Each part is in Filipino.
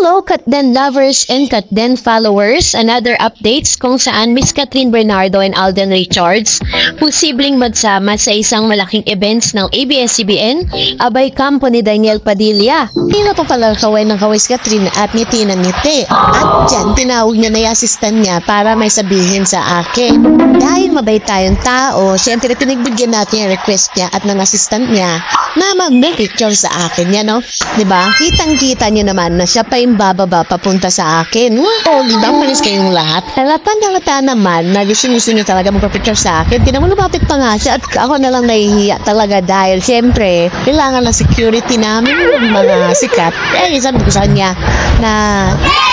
Hello, Katden lovers and Katden followers. Another updates kung saan Miss Catherine Bernardo and Alden Richards posibleng magsama sa isang malaking events ng ABS-CBN abay kampo ni Daniel Padilla. Hindi na po pala kaway ng kaway si Catherine at ngiti na ngiti. At dyan, tinawag niya na yung assistant niya para may sabihin sa akin. Dahil mabait tayong tao, siyempre pinagbigyan natin yung request niya at ng assistant niya na mag-picture sa akin. Yan, no? Diba? Kitang-kita niyo naman na siya pa yung bababa papunta sa akin. Wow, diba? Panis kayong lahat. Halata naman na gusto niyo talaga magpapicture sa akin. Di naman lumapit pa nga siya at ako na lang nahihiya talaga dahil siyempre, kailangan ng security namin yung mga sikat. Eh, sabi ko sa kanya na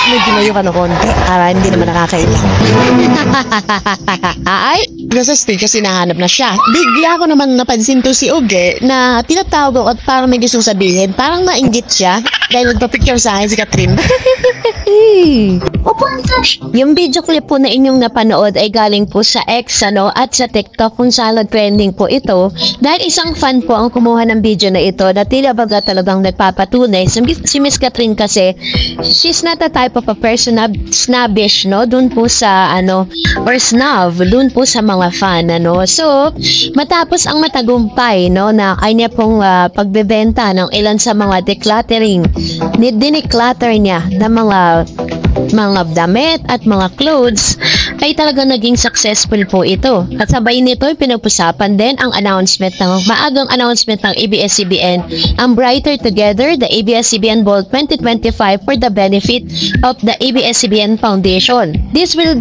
medyo layo ka na konti para hindi naman nakakailang. Ay, nasa stage kasi nahanap na siya. Bigla ko naman napansin to si Uge na tinatawag ako at parang may gusto sabihin. Parang nainggit siya dahil nagpa-picture sa akin si Catherine. Yung video clip po na inyong napanood ay galing po sa X at sa TikTok kung saan trending po ito dahil isang fan po ang kumuha ng video na ito na tila baga talagang nagpapatunay. Si Miss Catherine kasi she's not a type of a person na snobbish, no? Doon po sa or snob, doon po sa mga fan, So, matapos ang matagumpay, na kanya pong pagbebenta ng ilan sa mga decluttering, diniclutter niya ng mga damit at mga clothes, ay talagang naging successful po ito. Kasabay nito ay pinag-usapan din ang maagang announcement ng ABS-CBN, ang Brighter Together, the ABS-CBN Ball 2025 for the benefit of the ABS-CBN Foundation. This will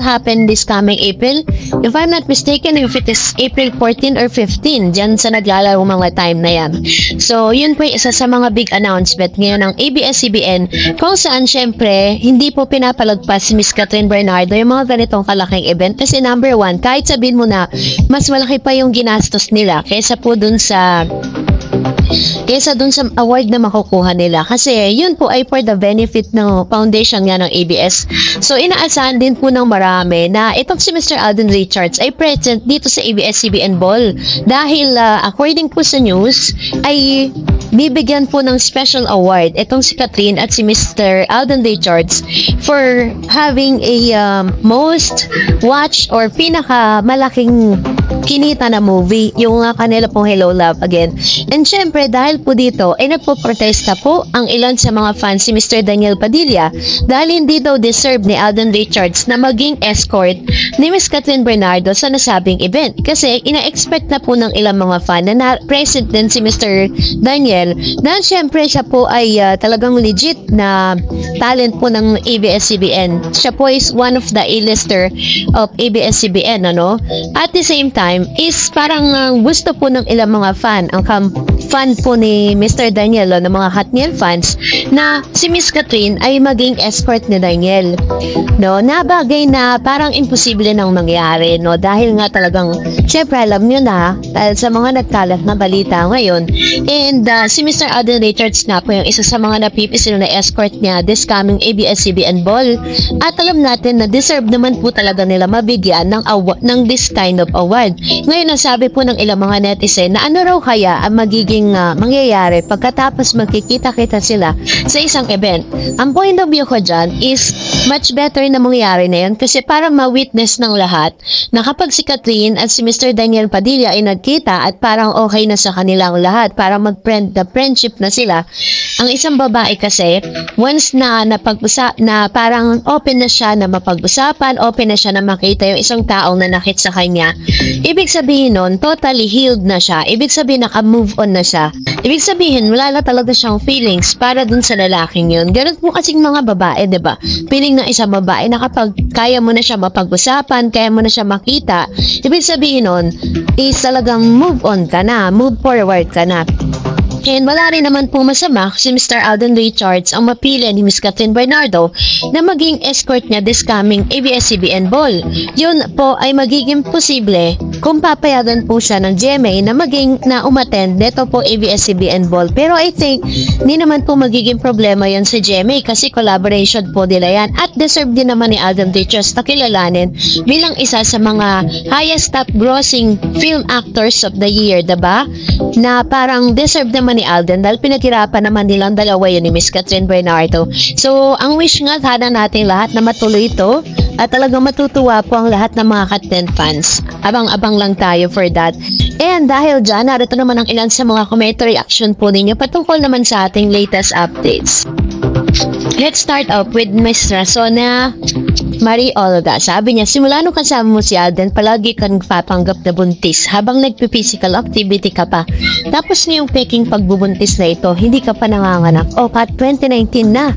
happen this coming April. If I'm not mistaken, if it is April 14 or 15, dyan sa naglalaro mga time na yan. So, yun po isa sa mga big announcement ngayon ng ABS-CBN kung saan syempre, hindi po pinapalagpas si Miss Catherine Bernardo yung mga ganitong kalaking event kasi number one, kahit sabihin mo na mas malaki pa yung ginastos nila kaysa dun sa award na makukuha nila kasi yun po ay for the benefit ng foundation nga ng ABS. So inaasahan din po ng marami na itong si Mr. Alden Richards ay present dito sa ABS-CBN Ball dahil according po sa news ay bibigyan po ng special award itong si Catherine at si Mr. Alden Richards for having a most watched or pinakamalaking kinita na movie, yung kanila pong Hello Love Again. And syempre, dahil po dito, ay nagpo-protesta po ang ilan sa mga fans si Mr. Daniel Padilla dahil hindi daw deserve ni Alden Richards na maging escort ni Miss Catherine Bernardo sa nasabing event. Kasi ina-expect na po ng ilang mga fan na present din si Mr. Daniel dahil syempre siya po ay talagang legit na talent po ng ABS-CBN. Siya po is one of the A-lister of ABS-CBN, At the same time, is parang gusto po ng ilang mga fan, ang fan po ni Mr. Daniel, ng mga Katniel fans, na si Miss Catherine ay maging escort ni Daniel. Na bagay na parang imposible nang mangyari, dahil nga talagang, syempre alam nyo na, dahil sa mga nagkalat na balita ngayon, and si Mr. Alden Richards na po yung isa sa mga napipisil na escort niya this coming ABS-CBN Ball. At alam natin na deserve naman po talaga nila mabigyan ng this kind of award. Ngayon, nasabi po ng ilang mga netizen na ano raw kaya ang magiging mangyayari pagkatapos magkikita-kita sila sa isang event. Ang point of view ko dyan is much better na mangyayari na yun kasi para ma-witness ng lahat na kapag si Catherine at si Mr. Daniel Padilla ay nagkita at parang okay na sa kanilang lahat, parang friendship na sila. Ang isang babae kasi, once na parang open na siya na mapag-usapan, open na siya na makita yung isang taong nanakit sa kanya, ibig sabihin nun, totally healed na siya. Ibig sabihin, naka-move on na siya. Ibig sabihin, wala na talaga siyang feelings para dun sa lalaking yun. Ganun po kasing mga babae, diba? Feeling ng isang babae na kapag kaya mo na siya mapag-usapan, kaya mo na siya makita, ibig sabihin nun, is talagang move on ka na, move forward ka na. And wala rin naman po masama si Mr. Alden Richards ang mapili ni Miss Catherine Bernardo na maging escort niya this coming ABS-CBN Ball. Yun po ay magiging posible kung papayagan po siya ng GMA na umattend dito po ABS-CBN Ball. Pero I think hindi naman po magiging problema yon sa GMA kasi collaboration po nila yan at deserve din naman ni Alden Richards na kilalanin bilang isa sa mga highest top grossing film actors of the year, diba? Na parang deserve naman naman ni Alden dahil pinaghirapan naman nilang dalawa yun ni Miss Catherine Bernardo. So, ang wish nga sana natin lahat na matuloy ito at talagang matutuwa po ang lahat ng mga Katnen fans. Abang-abang lang tayo for that. And dahil dyan, narito naman ang ilan sa mga comment reaction po ninyo patungkol naman sa ating latest updates. Let's start off with Miss Razona Marie Olga. Sabi niya, simula nung kasama mo si Alden, palagi kang papanggap na buntis habang nagpi-physical activity ka pa. Tapos ngayong peking pagbubuntis na ito, hindi ka pa nanganganak. O, pat 2019 na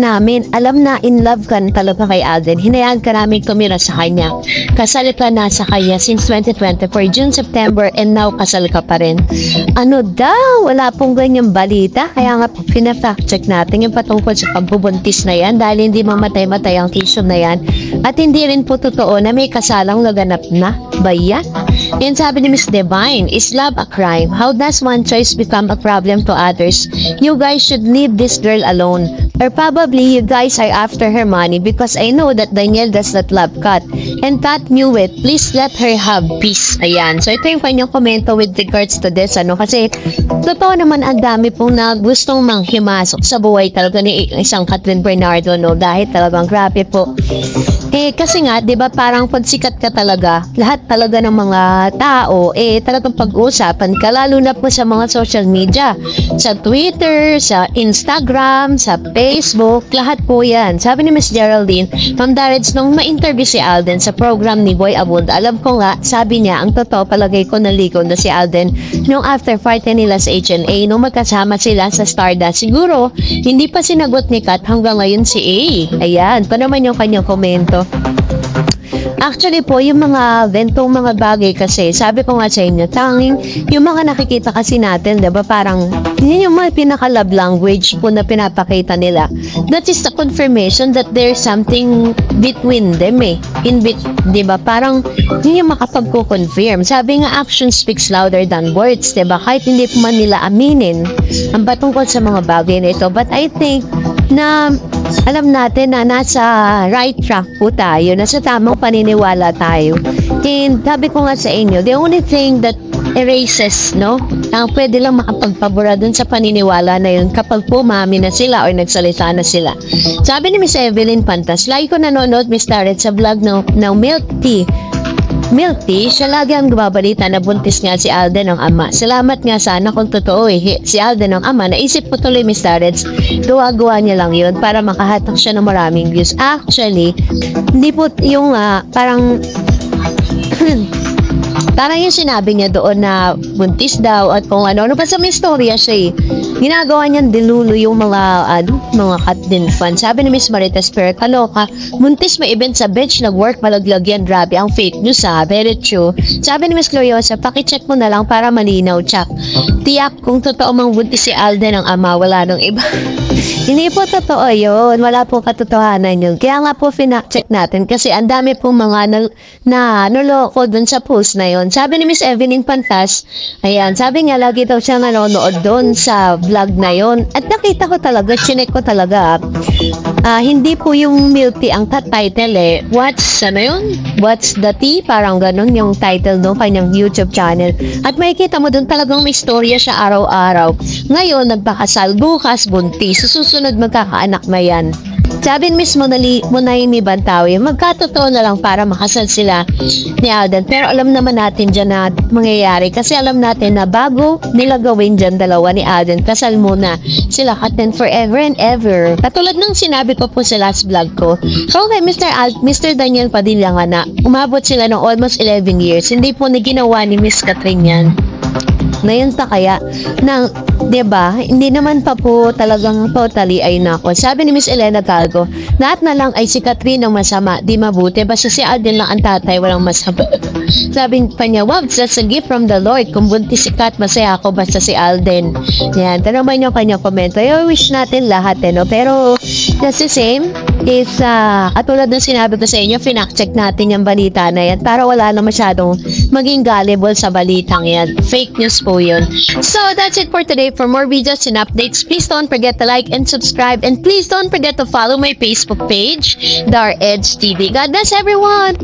namin, alam na in love ka talaga kay Alden. Hinayaan ka namin tumira sa kanya. Kasal ka na sa kanya since 2024, June, September, and now kasal ka pa rin. Ano daw? Wala pong ganyang balita. Kaya nga pina-fact check natin yung patungkol sa pagbubuntis na yan dahil hindi mamatay-matay ang tissue na yan. At hindi rin po totoo na may kasalang laganap na. Ba yan? Yan sabi ni Miss Divine, is love a crime? How does one choice become a problem to others? You guys should leave this girl alone. Or probably you guys are after her money because I know that Daniel does not love Kat. And Kat knew it. Please let her have peace. Ayan. So ito yung kanyang komento with regards to this. Kasi totoo naman ang dami pong na gustong manghimasok sa buhay talaga ni isang Catherine Bernardo, no? Dahil talagang grabe po. Kasi nga, di ba parang pag sikat ka talaga, lahat talaga ng mga tao, talagang pag-uusapan ka, lalo na po sa mga social media. Sa Twitter, sa Instagram, sa Facebook, lahat po yan. Sabi ni Miss Geraldine, Ma'am Dareds, nung ma-interview si Alden sa program ni Boy Abunda, alam ko nga, sabi niya, ang totoo palagay ko naligo na si Alden nung after party nila sa HNA, nung magkasama sila sa Stardust. Siguro, hindi pa sinagot ni Kat hanggang ngayon si A. Ayan, pa naman yung kanyang komento. Actually po, yung mga ventong mga bagay kasi, sabi ko nga sa inyo, tanging yung mga nakikita kasi natin, diba, parang yun yung mga pinaka-love language po na pinapakita nila. That is the confirmation that there's something between them diba, parang yun yung makapagko-confirm. Sabi nga, action speaks louder than words, diba, kahit hindi pa man nila aminin ang patungkol sa mga bagay na ito. But I think na alam natin na nasa right track po tayo, nasa tamang paniniwala tayo. And sabi ko nga sa inyo, the only thing that erases, no, ang pwede lang makapagpabura dun sa paniniwala na yun kapag pumami na sila or nagsalita na sila. Sabi ni Miss Evelyn Pantas, lagi ko nanonood, Miss Tarot, sa vlog ng Milk Tea. Milk Tea, siya lagi ang gumabalita na buntis nga si Alden ng ama. Salamat nga sana kung totoo si Alden ng ama. Naisip ko tuloy, Miss Tarets, gawa-gawa niya lang yun para makahatak siya ng maraming views. Actually, hindi po yung parang parang yung sinabi niya doon na buntis daw at kung ano pa sa may storya siya ginagawa niyan dilulo yung mga Katnen fans. Sabi ni Miss Marites, pero kaloka, buntis may event sa bench, nag-work, malaglag yan, grabe, ang fake news very true. Sabi ni Miss Gloriosa, pakicheck mo na lang para malinaw, Chuck. Tiyak kung totoo mang buntis si Alden ang ama, wala nang iba. Hindi po totoo yun, wala po katotohanan yun. Kaya nga po check natin kasi ang dami pong mga naloko dun sa post na yun. Sabi ni Miss Evelyn Pantas, ayan, sabi niya lagi daw siya nanonood doon sa vlog na yon. At nakita ko talaga, chinek ko talaga, hindi po yung Milk Tea ang title What's the Tea? Parang ganun yung title no, kanyang YouTube channel. At makikita mo doon talagang may storya siya araw-araw. Ngayon, nagpakasal, bukas buntis, susunod magkakaanak na yan. Sabi ni Miss Monaimi Bantawi, magkatotoo na lang para makasal sila ni Alden. Pero alam naman natin dyan na mangyayari kasi alam natin na bago nila gawin dyan dalawa ni Alden, kasal muna sila Katnen forever and ever. Katulad ng sinabi ko po sa last vlog ko. So okay, Mr. Daniel Padilla nga na umabot sila ng almost 11 years. Hindi po na ginawa ni Miss Catherine yan. Ngayon ta kaya na, diba, hindi naman pa po talagang totally ay nako. Sabi ni Miss Elena Calgo, lahat na lang ay si Catherine ang masama, di mabuti, basta si Alden lang ang tatay, walang masama. Sabi pa niya, wow, that's a gift from the Lord. Kung buntis si Kat, masaya ako basta si Alden. Yan, tanong yung kanyang komento. I wish natin lahat, no? Pero, that's the same is, katulad ng sinabi ko sa inyo, check natin yung balita na yan para wala na masyadong maging gullible sa balitang yan. Fake news po yun. So, that's it for today. For more videos and updates, please don't forget to like and subscribe. And please don't forget to follow my Facebook page, Dar Edge TV. God bless everyone!